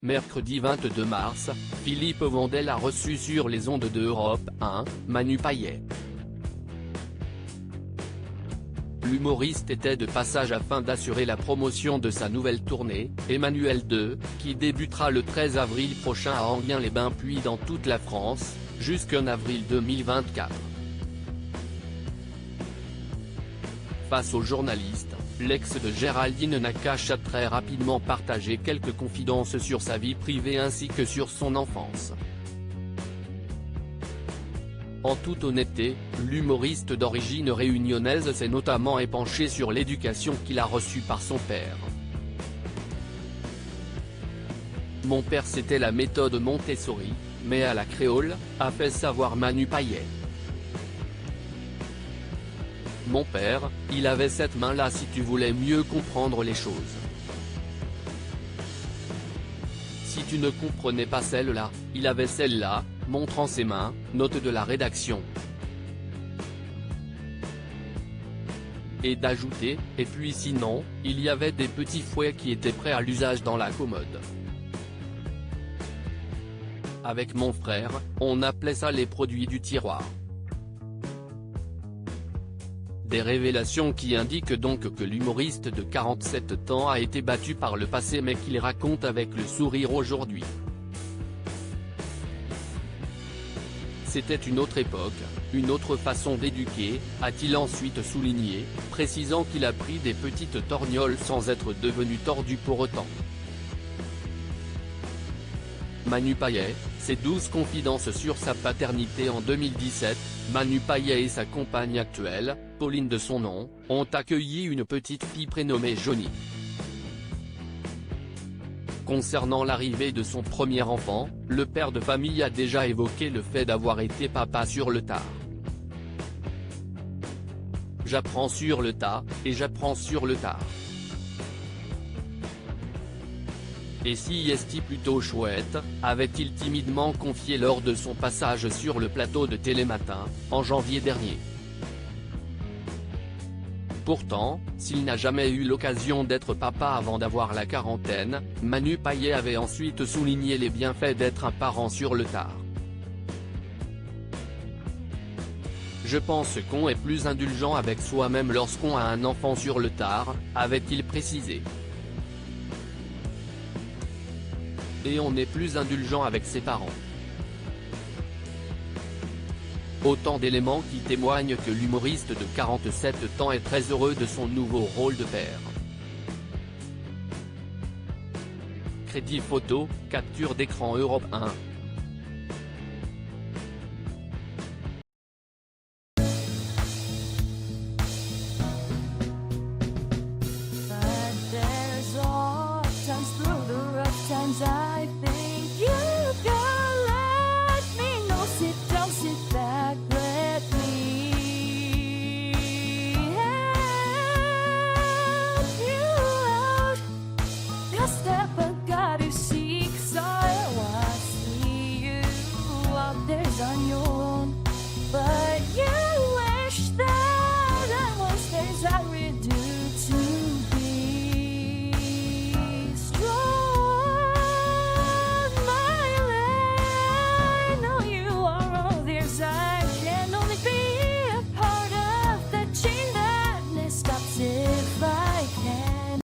Mercredi 22 mars, Philippe Vandel a reçu sur les ondes de Europe 1, Manu Payet. L'humoriste était de passage afin d'assurer la promotion de sa nouvelle tournée, Emmanuel 2, qui débutera le 13 avril prochain à Enghien-les-Bains puis dans toute la France, jusqu'en avril 2024. Face aux journalistes, l'ex de Géraldine Nakache a très rapidement partagé quelques confidences sur sa vie privée ainsi que sur son enfance. En toute honnêteté, l'humoriste d'origine réunionnaise s'est notamment épanché sur l'éducation qu'il a reçue par son père. Mon père c'était la méthode Montessori, mais à la créole, a fait savoir Manu Payet. Mon père, il avait cette main-là si tu voulais mieux comprendre les choses. Si tu ne comprenais pas celle-là, il avait celle-là, montrant ses mains, note de la rédaction. Et d'ajouter, et puis sinon, il y avait des petits fouets qui étaient prêts à l'usage dans la commode. Avec mon frère, on appelait ça les produits du tiroir. Des révélations qui indiquent donc que l'humoriste de 47 ans a été battu par le passé mais qu'il raconte avec le sourire aujourd'hui. C'était une autre époque, une autre façon d'éduquer, a-t-il ensuite souligné, précisant qu'il a pris des petites torgnoles sans être devenu tordu pour autant. Manu Payet, ses 12 confidences sur sa paternité en 2017, Manu Payet et sa compagne actuelle, Pauline de son nom, ont accueilli une petite fille prénommée Johnny. Concernant l'arrivée de son premier enfant, le père de famille a déjà évoqué le fait d'avoir été papa sur le tard. J'apprends sur le tas, et j'apprends sur le tard. Et si est plutôt chouette, avait-il timidement confié lors de son passage sur le plateau de Télématin, en janvier dernier. Pourtant, s'il n'a jamais eu l'occasion d'être papa avant d'avoir la quarantaine, Manu Payet avait ensuite souligné les bienfaits d'être un parent sur le tard. Je pense qu'on est plus indulgent avec soi-même lorsqu'on a un enfant sur le tard, avait-il précisé. Et on est plus indulgent avec ses parents. Autant d'éléments qui témoignent que l'humoriste de 47 ans est très heureux de son nouveau rôle de père. Crédit photo, capture d'écran Europe 1.